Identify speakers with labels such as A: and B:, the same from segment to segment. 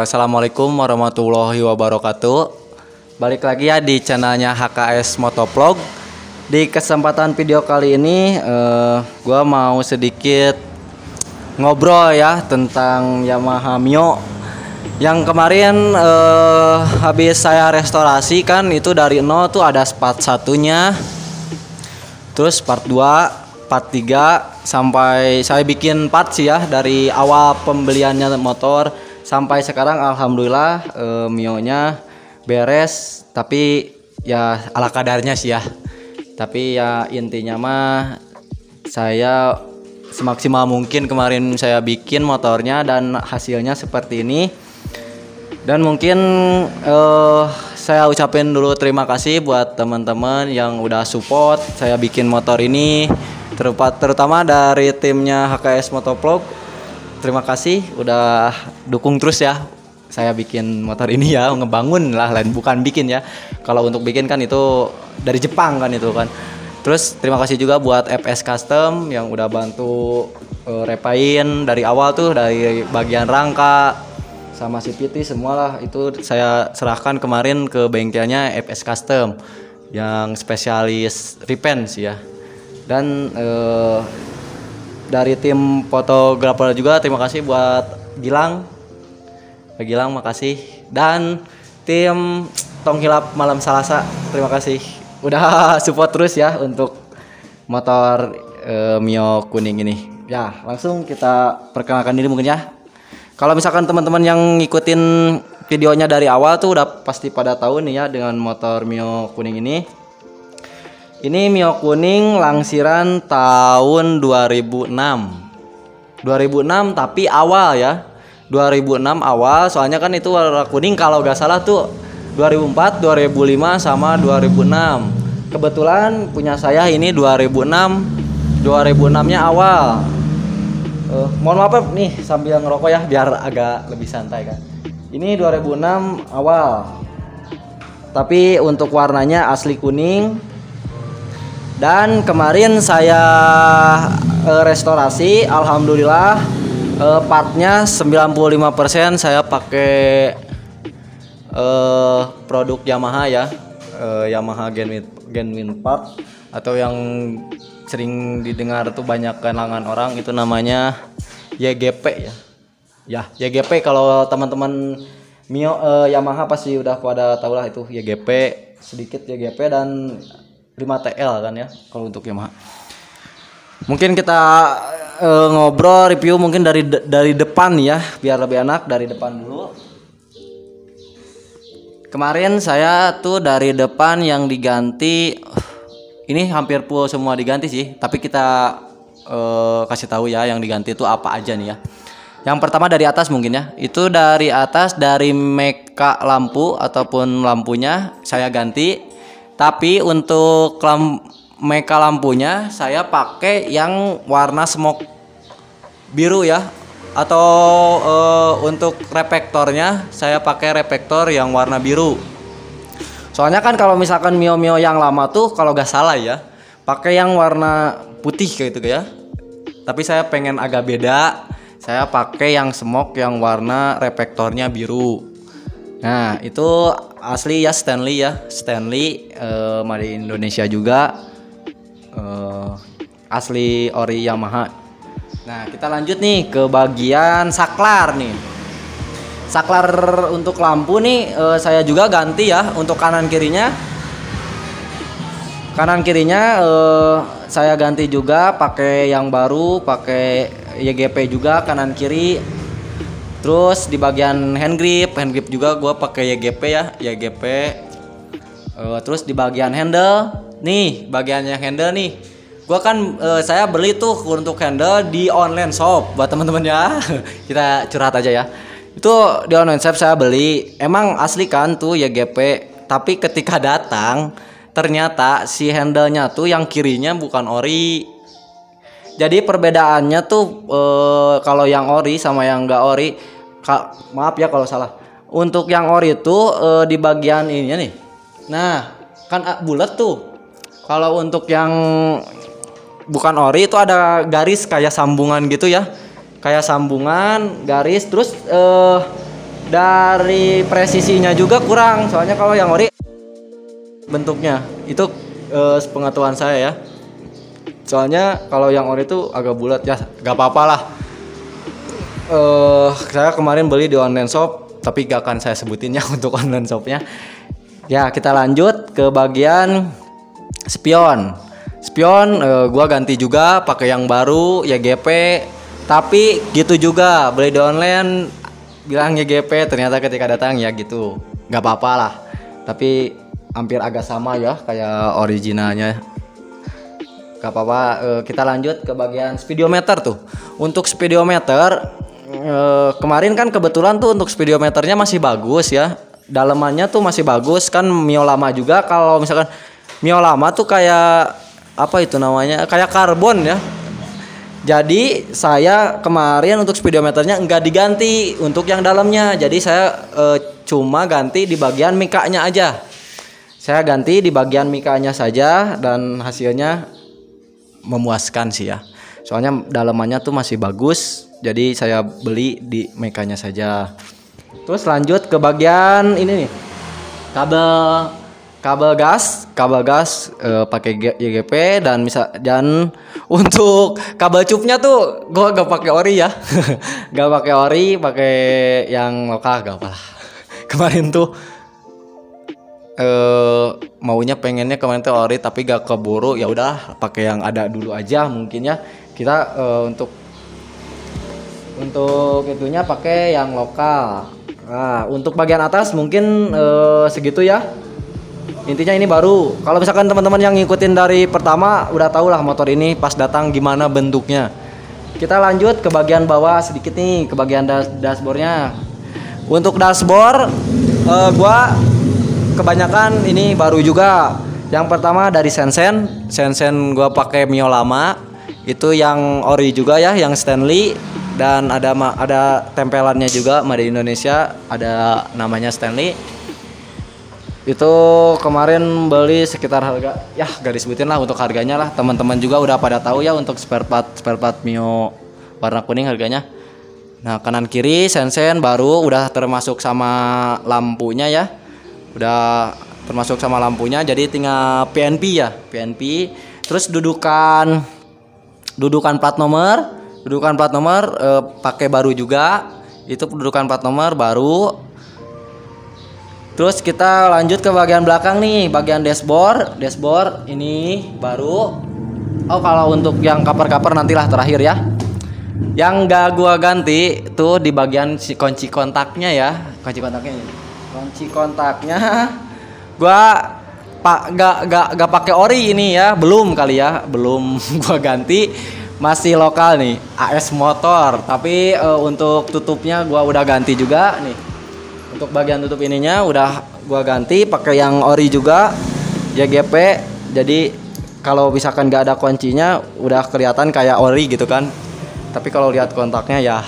A: Assalamualaikum warahmatullahi wabarakatuh. Balik lagi ya di channelnya HKS Motovlog. Di kesempatan video kali ini gua mau sedikit ngobrol ya tentang Yamaha Mio yang kemarin habis saya restorasi kan. Itu dari nol tuh ada part satunya, terus part 2, part 3, sampai saya bikin part sih ya dari awal pembeliannya motor sampai sekarang. Alhamdulillah Mio-nya beres, tapi ya ala kadarnya sih ya. Tapi ya intinya mah saya semaksimal mungkin kemarin saya bikin motornya dan hasilnya seperti ini. Dan mungkin saya ucapin dulu terima kasih buat teman-teman yang udah support saya bikin motor ini, terutama dari timnya HKS Motovlog. Terima kasih udah dukung terus ya saya bikin motor ini ya, ngebangun lah, lain bukan bikin ya. Kalau untuk bikin kan itu dari Jepang kan itu kan. Terus terima kasih juga buat FS Custom yang udah bantu repain dari awal tuh, dari bagian rangka sama CVT semualah itu saya serahkan kemarin ke bengkelnya FS Custom yang spesialis repaint sih ya. Dan dari tim fotografer juga terima kasih buat Gilang, makasih. Dan tim Tong Hilap Malam Salasa terima kasih udah support terus ya untuk motor Mio kuning ini. Ya langsung kita perkenalkan diri mungkin ya. Kalau misalkan teman-teman yang ngikutin videonya dari awal tuh udah pasti pada tahu nih ya dengan motor Mio kuning ini. Ini Mio kuning langsiran tahun 2006 tapi awal ya, 2006 awal. Soalnya kan itu warna kuning kalau gak salah tuh 2004, 2005 sama 2006. Kebetulan punya saya ini 2006 nya awal. Mohon maaf nih sambil ngerokok ya biar agak lebih santai kan. Ini 2006 awal, tapi untuk warnanya asli kuning. Dan kemarin saya restorasi, alhamdulillah partnya 95% saya pakai produk Yamaha ya, Yamaha genuine part, atau yang sering didengar tuh banyak kalangan orang itu namanya YGP ya. Ya YGP, kalau teman-teman Mio Yamaha pasti udah pada tahu lah itu YGP, sedikit YGP dan 5TL kan ya kalau untuk Yamaha. Mungkin kita ngobrol review mungkin dari depan ya biar lebih enak. Dari depan dulu. Kemarin saya tuh dari depan yang diganti, ini hampir full semua diganti sih, tapi kita kasih tahu ya yang diganti itu apa aja nih ya. Yang pertama dari atas mungkin ya. Itu dari atas, dari meka lampu ataupun lampunya saya ganti. Tapi untuk meka lampunya saya pakai yang warna smoke biru ya. Atau untuk reflektornya saya pakai reflektor yang warna biru. Soalnya kan kalau misalkan Mio yang lama tuh kalau gak salah ya pakai yang warna putih kayak gitu ya. Tapi saya pengen agak beda, saya pakai yang smoke yang warna reflektornya biru. Nah itu asli ya, Stanley made in Indonesia juga, asli ori Yamaha. Nah kita lanjut nih ke bagian saklar nih. Saklar untuk lampu nih saya juga ganti ya. Untuk kanan kirinya saya ganti juga pakai yang baru, pakai YGP juga kanan kiri. Terus di bagian hand grip juga gue pakai YGP ya, YGP. Terus di bagian handle nih, bagiannya handle nih, gue kan saya beli tuh untuk handle di online shop buat teman-teman ya. Kita curhat aja ya. Itu di online shop saya beli, emang asli kan tuh YGP. Tapi ketika datang ternyata si handle-nya tuh yang kirinya bukan ori. Jadi perbedaannya tuh kalau yang ori sama yang enggak ori, maaf ya kalau salah. Untuk yang ori itu di bagian ininya nih. Nah, kan bulat tuh. Kalau untuk yang bukan ori itu ada garis kayak sambungan gitu ya. Kayak sambungan, garis, terus dari presisinya juga kurang. Soalnya kalau yang ori bentuknya itu sepengetahuan saya ya. Soalnya kalau yang ori itu agak bulat ya, gak apa-apa lah. Saya kemarin beli di online shop, tapi gak akan saya sebutin ya untuk online shopnya. Ya kita lanjut ke bagian spion. Spion gua ganti juga pakai yang baru YGP. Tapi gitu juga beli di online bilang YGP, ternyata ketika datang ya gitu. Gak apa-apa lah. Tapi hampir agak sama ya kayak originalnya. Gak apa-apa. Kita lanjut ke bagian speedometer tuh. Untuk speedometer kemarin kan kebetulan tuh untuk speedometernya masih bagus ya. Dalemannya tuh masih bagus kan, Mio lama juga. Kalau misalkan Mio lama tuh kayak apa itu namanya, kayak karbon ya. Jadi saya kemarin untuk speedometernya enggak diganti untuk yang dalamnya. Jadi saya cuma ganti di bagian mikanya aja. Saya ganti di bagian mikanya saja dan hasilnya memuaskan sih ya. Soalnya dalamannya tuh masih bagus. Jadi saya beli di mikanya saja. Terus lanjut ke bagian ini nih. Kabel gas pakai YGP dan untuk kabel cupnya tuh gua gak pakai ori ya. Gak pakai ori, pakai yang lokal gak apa lah. Kemarin tuh maunya pengennya kemarin tuh ori tapi gak keburu, ya udah pakai yang ada dulu aja mungkin ya. Kita untuk itunya pakai yang lokal. Nah, untuk bagian atas mungkin segitu ya. Intinya ini baru. Kalau misalkan teman-teman yang ngikutin dari pertama udah tahu lah motor ini pas datang gimana bentuknya. Kita lanjut ke bagian bawah sedikit nih, ke bagian dashboardnya. Untuk dashboard gua kebanyakan ini baru juga. Yang pertama dari Sensen gua pakai Mio lama. Itu yang ori juga ya, yang Stanley, dan ada tempelannya juga Made in Indonesia, ada namanya Stanley. Itu kemarin beli sekitar harga ya gak disebutin lah untuk harganya lah, teman-teman juga udah pada tahu ya untuk spare part Mio warna kuning harganya. Nah kanan kiri Sensen baru udah termasuk sama lampunya ya, udah termasuk sama lampunya, jadi tinggal PNP ya, PNP. Terus dudukan plat nomor pakai baru juga, itu dudukan plat nomor baru. Terus kita lanjut ke bagian belakang nih, bagian dashboard ini baru. Oh kalau untuk yang cover nantilah terakhir ya. Yang gak gua ganti tuh di bagian si kunci kontaknya ya, kunci kontaknya gua gak pakai ori ini ya, belum gua ganti, masih lokal nih AS Motor. Tapi untuk tutupnya gua udah ganti juga nih. Untuk bagian tutup ininya udah gua ganti pakai yang ori juga YGP. Jadi kalau misalkan gak ada kuncinya udah kelihatan kayak ori gitu kan. Tapi kalau lihat kontaknya ya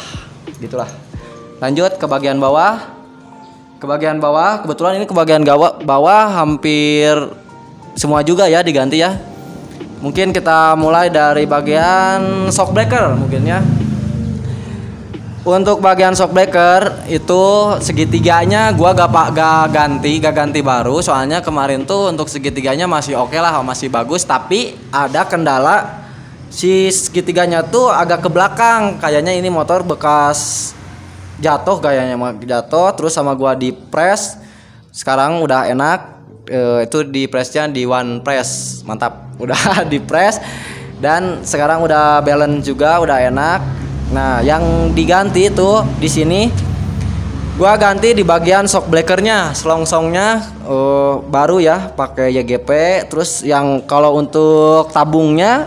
A: gitulah. Lanjut ke bagian bawah. Kebetulan ini ke bagian bawah hampir semua juga ya diganti ya. Mungkin kita mulai dari bagian shockbreaker mungkin ya. Untuk bagian shockbreaker itu segitiganya gua gak ganti baru, soalnya kemarin tuh untuk segitiganya masih oke lah, masih bagus, tapi ada kendala si segitiganya tuh agak ke belakang. Kayaknya ini motor bekas jatuh terus sama gua di press. Sekarang udah enak. Itu di pressnya di one press, mantap. Udah di press dan sekarang udah balance juga, udah enak. Nah, yang diganti itu di sini gua ganti di bagian shockbreakernya, selongsongnya baru ya, pakai YGP. Terus yang kalau untuk tabungnya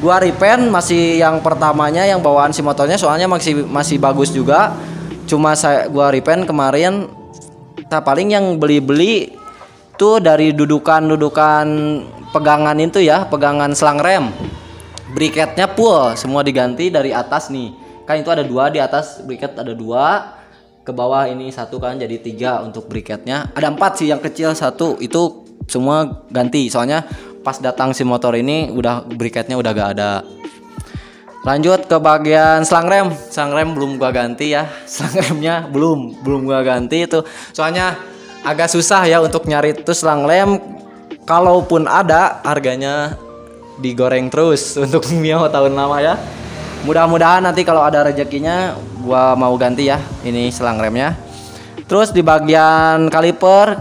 A: gua repaint masih yang pertamanya yang bawaan si motornya, soalnya masih bagus juga. Cuma gua repaint kemarin. Nah, paling yang beli tuh dari dudukan pegangan itu ya, pegangan selang rem. Briketnya full semua diganti dari atas nih, kan itu ada 2 di atas, briket ada 2, ke bawah ini 1 kan, jadi 3 untuk briketnya. Ada 4 sih, yang kecil 1 itu semua ganti, soalnya pas datang si motor ini udah briketnya udah gak ada. Lanjut ke bagian selang rem. Selang rem belum gua ganti ya. Selang remnya belum gua ganti itu. Soalnya agak susah ya untuk nyari itu selang rem. Kalaupun ada, harganya digoreng terus untuk Mio tahun lama ya. Mudah-mudahan nanti kalau ada rezekinya gua mau ganti ya ini selang remnya. Terus di bagian kaliper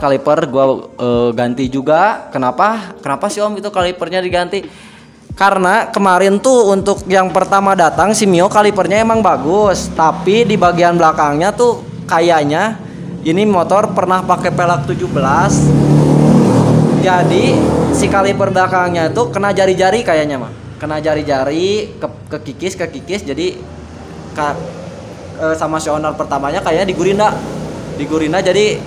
A: gua ganti juga. Kenapa sih Om itu kalipernya diganti? Karena kemarin tuh untuk yang pertama datang si Mio kalipernya emang bagus, tapi di bagian belakangnya tuh kayaknya ini motor pernah pakai pelek 17. Jadi si kaliper belakangnya itu kena jari-jari kayaknya mah. Kena jari-jari ke kikis jadi sama si owner pertamanya kayaknya digurina jadi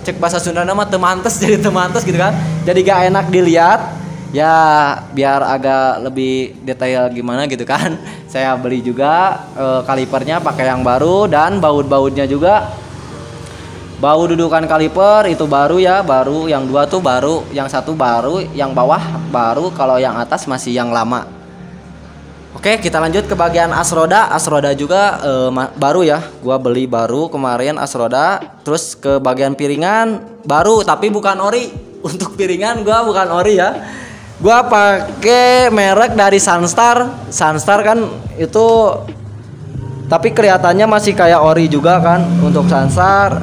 A: cek bahasa Sunda nama temantes jadi temantes gitu kan. Jadi gak enak dilihat. Ya biar agak lebih detail gimana gitu kan. Saya beli juga kalipernya pakai yang baru dan baut-bautnya juga. Baut dudukan kaliper itu baru ya, baru yang dua tuh baru, yang satu baru, yang bawah baru, kalau yang atas masih yang lama. Oke, kita lanjut ke bagian as roda. As roda juga baru ya. Gua beli baru kemarin as roda. Terus ke bagian piringan baru tapi bukan ori. Untuk piringan gua bukan ori ya. Gua pakai merek dari Sunstar. Sunstar kan itu tapi kelihatannya masih kayak ori juga kan untuk Sunstar.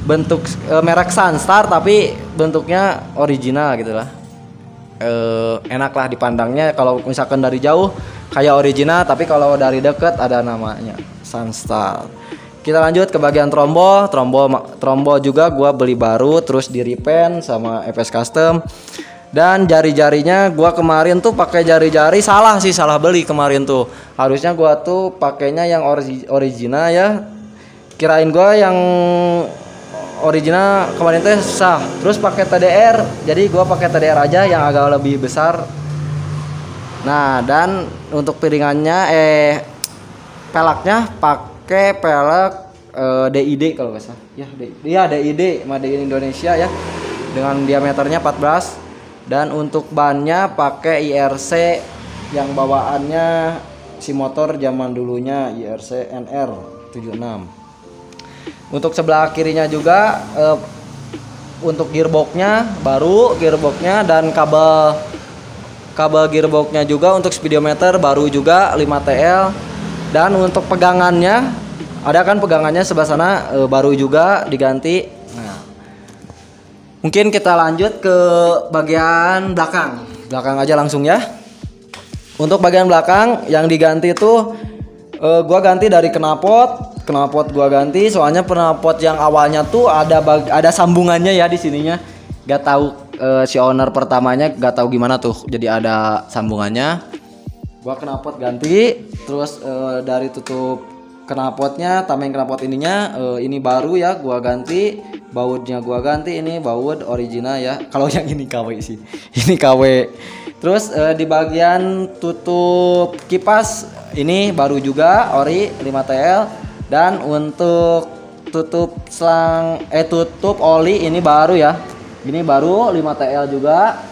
A: Bentuk merek Sunstar tapi bentuknya original gitu lah. Enak lah dipandangnya kalau misalkan dari jauh kayak original, tapi kalau dari deket ada namanya Sunstar. Kita lanjut ke bagian trombo juga gua beli baru terus di repaint sama FS Custom. Dan jari-jarinya gua kemarin tuh pakai jari-jari salah beli kemarin tuh. Harusnya gua tuh pakainya yang original ya. Kirain gua yang original kemarin tuh susah. Terus pakai TDR. Jadi gua pakai TDR aja yang agak lebih besar. Nah, dan untuk piringannya peleknya pakai pelek DID kalau nggak salah. Ya, DID Made in Indonesia ya. Dengan diameternya 14. Dan untuk bannya pakai IRC yang bawaannya si motor zaman dulunya IRC NR 76. Untuk sebelah kirinya juga untuk gearboxnya baru dan kabel gearboxnya juga untuk speedometer baru juga 5TL. Dan untuk pegangannya ada kan pegangannya sebelah sana baru juga diganti. Mungkin kita lanjut ke bagian belakang aja langsung ya. Untuk bagian belakang yang diganti itu gua ganti dari knalpot gua ganti, soalnya knalpot yang awalnya tuh ada sambungannya ya di sininya. Gak tahu si owner pertamanya gak tahu gimana tuh, jadi ada sambungannya. Gua knalpot ganti, terus dari tutup knalpotnya, tameng knalpot ininya ini baru ya gua ganti. Bautnya gua ganti, ini baut original ya. Kalau yang ini KW sih. Ini KW. Terus di bagian tutup kipas ini baru juga ori 5TL. Dan untuk tutup tutup oli ini baru ya. Ini baru 5TL juga.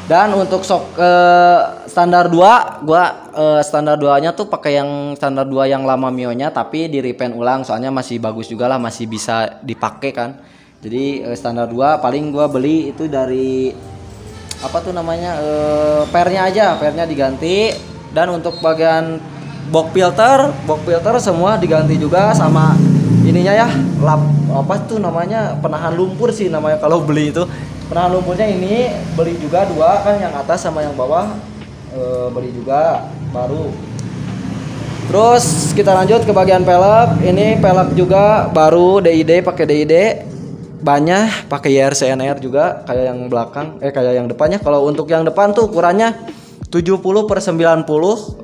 A: Dan untuk standar 2 gua standar 2-nya tuh pakai yang standar 2 yang lama Mio-nya, tapi di repaint ulang soalnya masih bagus juga lah, masih bisa dipakai kan. Jadi standar 2 paling gua beli itu dari apa tuh namanya pernya diganti. Dan untuk bagian box filter semua diganti juga sama ininya ya, apa tuh namanya, penahan lumpur sih namanya kalau beli itu. Penahan lumpurnya ini beli juga 2 kan, yang atas sama yang bawah beli juga baru. Terus kita lanjut ke bagian pelek. Ini pelek juga baru DID, pakai DID. Bannya pakai YRCNR juga kayak yang belakang kayak yang depannya. Kalau untuk yang depan tuh ukurannya 70/90,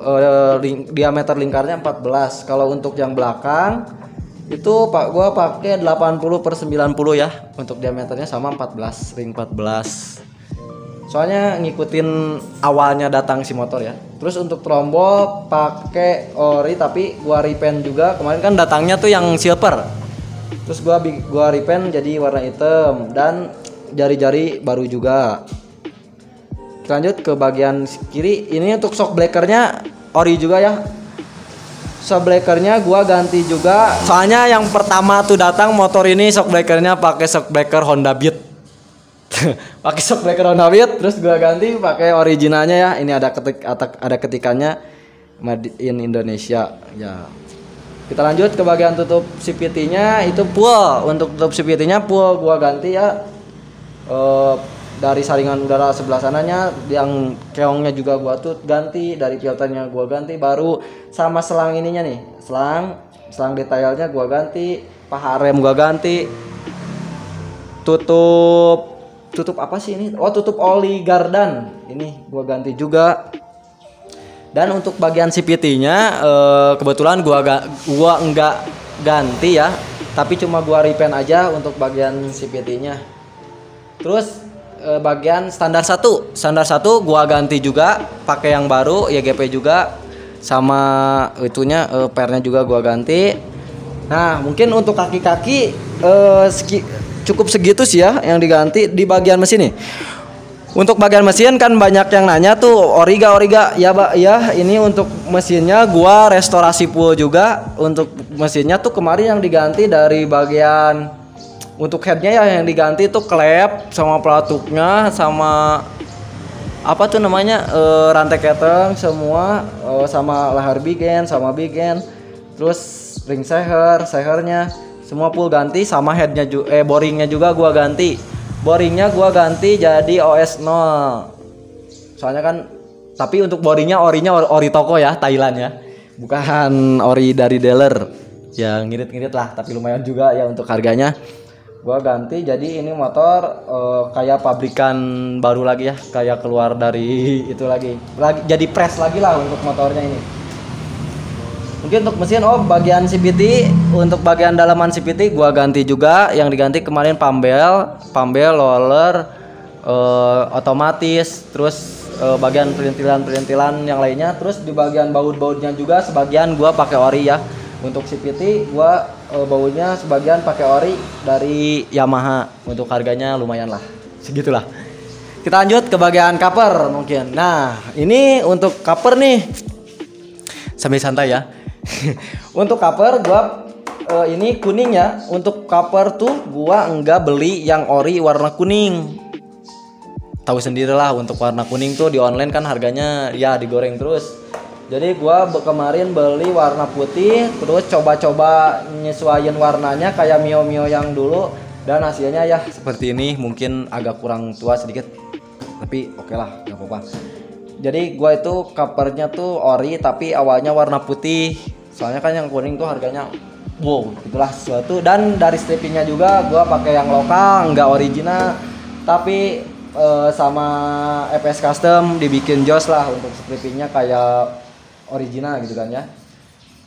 A: diameter lingkarnya 14. Kalau untuk yang belakang itu gua pakai 80/90 ya, untuk diameternya sama 14, ring 14. Soalnya ngikutin awalnya datang si motor ya. Terus untuk trombo pakai ori tapi gua repaint juga. Kemarin kan datangnya tuh yang silver. Terus gua repaint jadi warna hitam dan jari-jari baru juga. Lanjut ke bagian kiri. Ini untuk shock breakernya ori juga ya. Shock breakernya gua ganti juga. Soalnya yang pertama tuh datang motor ini shock breakernya pakai shock breaker Honda Beat. Pakai shock breaker Honda Beat, terus gua ganti pakai originalnya ya. Ini ada ketikannya Made in Indonesia ya. Kita lanjut ke bagian tutup CVT-nya, itu full. Untuk tutup CVT-nya full gua ganti ya. Dari saringan udara sebelah sananya, yang keongnya juga gua tuh ganti, dari filternya gua ganti, baru sama selang ininya nih, selang detailnya gua ganti, paha rem gua ganti, tutup apa sih ini? Oh, tutup oli gardan ini gua ganti juga. Dan untuk bagian CVT-nya kebetulan gua enggak ganti ya, tapi cuma gua repaint aja untuk bagian CVT-nya. Terus bagian standar 1 gua ganti juga, pakai yang baru YGP juga, sama itunya pernya juga gua ganti. Nah, mungkin untuk kaki-kaki cukup segitu sih ya yang diganti di bagian mesin nih. Untuk bagian mesin kan banyak yang nanya tuh origa ya Pak ya, ini untuk mesinnya gua restorasi full juga. Untuk mesinnya tuh kemarin yang diganti dari bagian untuk headnya ya, yang diganti tuh klep sama pelatuknya sama apa tuh namanya rantai keteng semua, sama leher bigen sama bigen, terus ring sehernya semua full ganti, sama headnya boringnya juga gua ganti. Boringnya gua ganti jadi OS 0. Soalnya kan, tapi untuk boringnya ori toko ya, Thailand ya. Bukan ori dari dealer. Ya ngirit-ngirit lah, tapi lumayan juga ya untuk harganya. Gua ganti jadi ini motor kayak pabrikan baru lagi ya, kayak keluar dari itu lagi jadi press lagi lah untuk motornya ini. Mungkin untuk mesin, bagian CVT, untuk bagian dalaman CVT gua ganti juga. Yang diganti kemarin pambel, roller, otomatis, terus bagian perintilan yang lainnya. Terus di bagian baut-bautnya juga sebagian gua pakai ori ya. Untuk CVT gua bautnya sebagian pakai ori dari Yamaha. Untuk harganya lumayan lah, segitulah. Kita lanjut ke bagian cover mungkin. Nah, ini untuk cover nih, sambil santai ya. Untuk cover gua ini kuning ya. Untuk cover tuh gua enggak beli yang ori warna kuning. Tahu sendirilah, untuk warna kuning tuh di online kan harganya ya digoreng terus. Jadi gua kemarin beli warna putih, terus coba-coba nyesuaiin warnanya kayak Mio yang dulu, dan hasilnya ya seperti ini. Mungkin agak kurang tua sedikit, tapi oke lah, nggak apa-apa. Jadi gua itu covernya tuh ori tapi awalnya warna putih. Soalnya kan yang kuning tuh harganya wow, itulah sesuatu. Dan dari strippingnya juga gua pakai yang lokal, nggak original, tapi sama FS Custom dibikin jos lah untuk strippingnya kayak original gitu kan ya.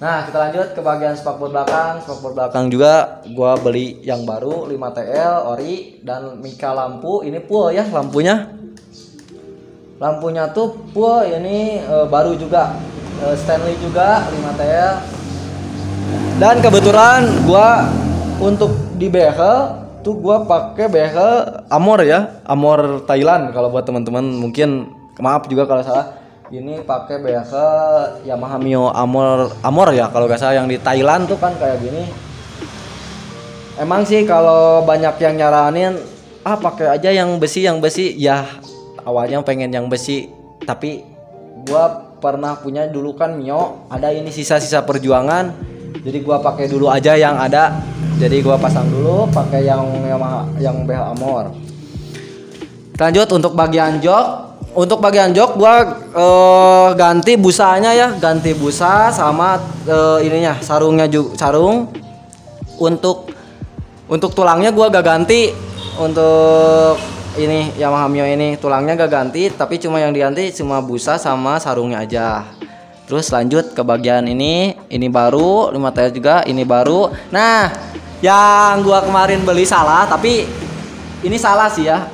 A: Nah, kita lanjut ke bagian spakbor belakang. Spakbor belakang juga gua beli yang baru 5TL ori, dan mika lampu ini full ya lampunya. Lampunya tuh full ini baru juga, Stanley juga 5TL. Dan kebetulan gua untuk di behel tuh gua pakai behel Amor ya, Amor Thailand. Kalau buat teman-teman mungkin maaf juga kalau salah. Ini pakai behel Yamaha Mio Amor ya kalau gak salah, yang di Thailand tuh kan kayak gini. Emang sih kalau banyak yang nyaranin pakai aja yang besi ya. Awalnya pengen yang besi, tapi gua pernah punya dulu kan Mio, ada ini sisa-sisa perjuangan. Jadi gua pakai dulu aja yang ada. Jadi gua pasang dulu pakai yang behel Amor. Lanjut untuk bagian jok. Untuk bagian jok gua ganti busanya ya, ganti busa sama ininya, sarungnya juga sarung. Untuk tulangnya gua gak ganti. Untuk ini Yamaha Mio ini tulangnya gak ganti, tapi cuma yang diganti cuma busa sama sarungnya aja. Terus lanjut ke bagian ini baru 5TL juga, ini baru. Nah, yang gua kemarin beli salah, tapi ini salah sih ya.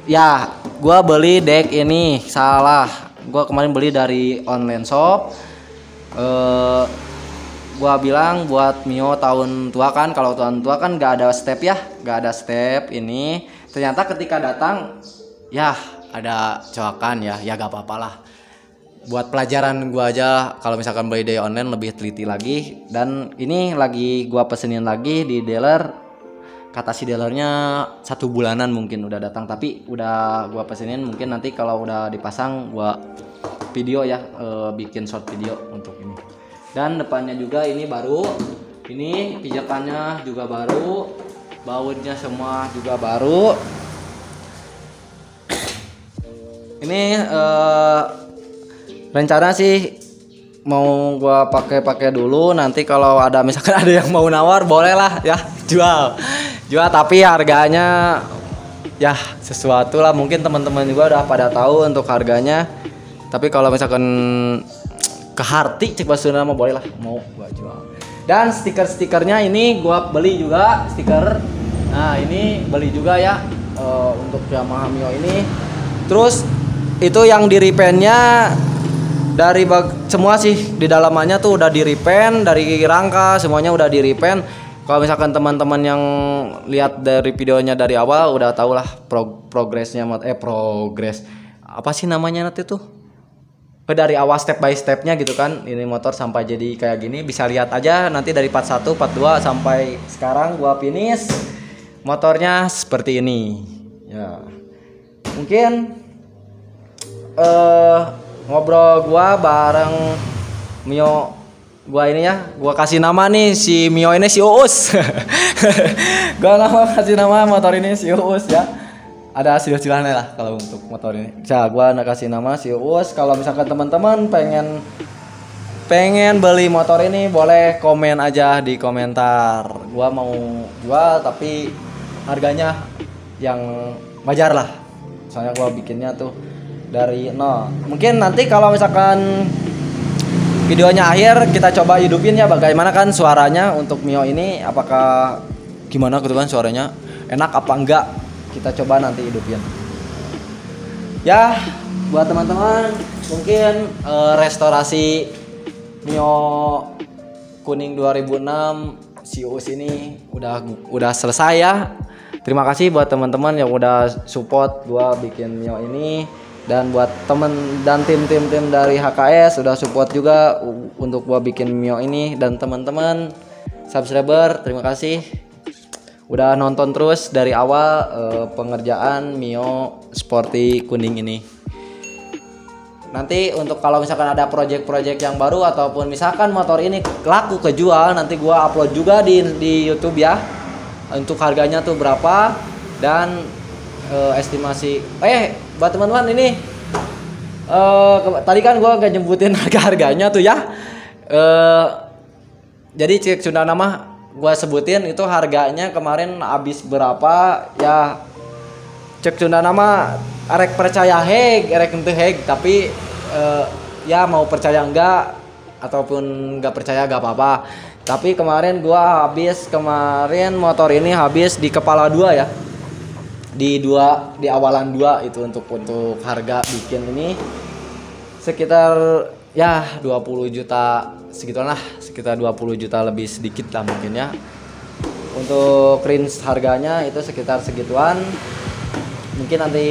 A: Ya, gua beli deck ini salah. Gua kemarin beli dari online shop. Gua bilang buat Mio tahun tua kan, kalau tahun tua kan gak ada step ya, gak ada step ini. Ternyata ketika datang ya ada coakan ya gak apa-apa lah. Buat pelajaran gua aja kalau misalkan beli dari online lebih teliti lagi. Dan ini lagi gua pesenin lagi di dealer. Kata si dealernya 1 bulanan mungkin udah datang, tapi udah gua pesenin, mungkin nanti kalau udah dipasang gua video ya, bikin short video untuk ini. Dan depannya juga ini baru, ini pijakannya juga baru, bautnya semua juga baru. Ini rencana sih mau gua pakai dulu, nanti kalau ada misalkan ada yang mau nawar boleh lah ya, jual tapi harganya ya sesuatu lah, mungkin teman-teman juga udah pada tahu untuk harganya. Tapi kalau misalkan ke hati cek basuna mah boleh lah, mau gua jual. Dan stiker-stikernya ini gua beli juga, stiker. Nah, ini beli juga ya, untuk Yamaha Mio ini. Terus itu yang di repaintnya dari semua sih, di dalamannya tuh udah di repaint, dari rangka semuanya udah di repaint. Kalau misalkan teman-teman yang lihat dari videonya dari awal udah tau lah progresnya, progres apa sih namanya nanti tuh, dari awal step by stepnya gitu kan, ini motor sampai jadi kayak gini. Bisa lihat aja nanti dari part 1, part 2 sampai sekarang gua finish motornya seperti ini ya. Mungkin ngobrol gua bareng Mio gua ini ya, gua kasih nama nih si Mio ini si Uus. Gua kasih nama motor ini si Uus ya. Ada silah-silahnya lah kalau untuk motor ini. Gua kasih nama si Uus. Kalau misalkan teman-teman pengen beli motor ini, boleh komen aja di komentar. Gua mau jual tapi harganya yang wajar lah. Soalnya gua bikinnya tuh dari nol. Mungkin nanti kalau misalkan videonya akhir kita coba hidupin ya bagaimana kan suaranya untuk Mio ini, apakah gimana gitu kan suaranya enak apa enggak, kita coba nanti hidupin ya. Buat teman-teman mungkin restorasi Mio kuning 2006 si Uus ini udah selesai ya. Terima kasih buat teman-teman yang udah support gua bikin Mio ini. Dan buat temen dan tim dari HKS sudah support juga untuk gua bikin Mio ini. Dan teman-teman subscriber, terima kasih udah nonton terus dari awal pengerjaan Mio Sporty kuning ini. Nanti untuk kalau misalkan ada project-project yang baru ataupun misalkan motor ini laku kejual, nanti gua upload juga di YouTube ya. Untuk harganya tuh berapa dan estimasi. Buat teman-teman ini tadi kan gue gak nyebutin harganya tuh ya. Jadi cek Sunda nama gue sebutin itu harganya kemarin habis berapa ya. Cek Sunda nama arek percaya arek ente tapi ya mau percaya enggak ataupun gak percaya gak apa-apa. Tapi kemarin motor ini habis di kepala 2 ya. Di awalan 2 itu untuk harga bikin ini sekitar ya 20 juta segituan lah, sekitar 20 juta lebih sedikit lah mungkin ya. Untuk range harganya itu sekitar segituan. Mungkin nanti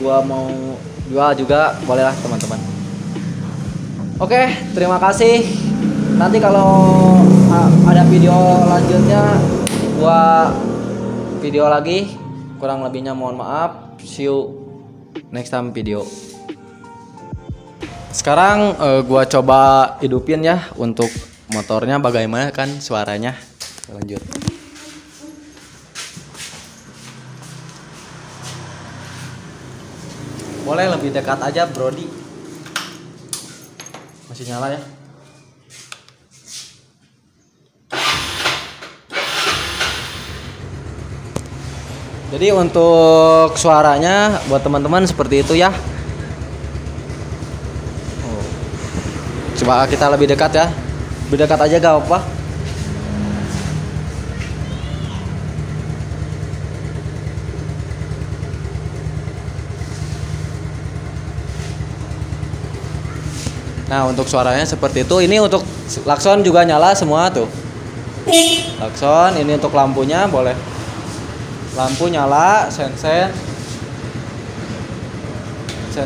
A: gua mau jual juga boleh lah teman-teman. Oke, terima kasih. Nanti kalau ada video lanjutnya gua video lagi. Kurang lebihnya mohon maaf. See you next time video. Sekarang gua coba hidupin ya untuk motornya bagaimana kan suaranya. Lanjut. Boleh lebih dekat aja, Brody. Masih nyala ya? Jadi untuk suaranya buat teman-teman seperti itu ya. Coba kita lebih dekat ya. Lebih dekat aja gak apa. Nah untuk suaranya seperti itu. Ini untuk klakson juga nyala semua tuh. Klakson, ini untuk lampunya boleh. Lampu nyala, sen-sen.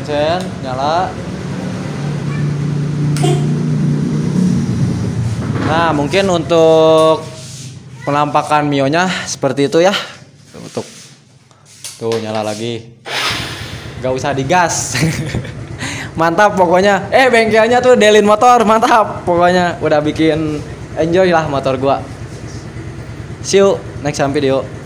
A: sen nyala. Nah, mungkin untuk penampakan Mio-nya seperti itu ya. Untuk tuh nyala lagi. Gak usah digas. Mantap pokoknya. Bengkelnya tuh Delin Motor, mantap. Pokoknya udah bikin enjoy lah motor gua. See you next time video.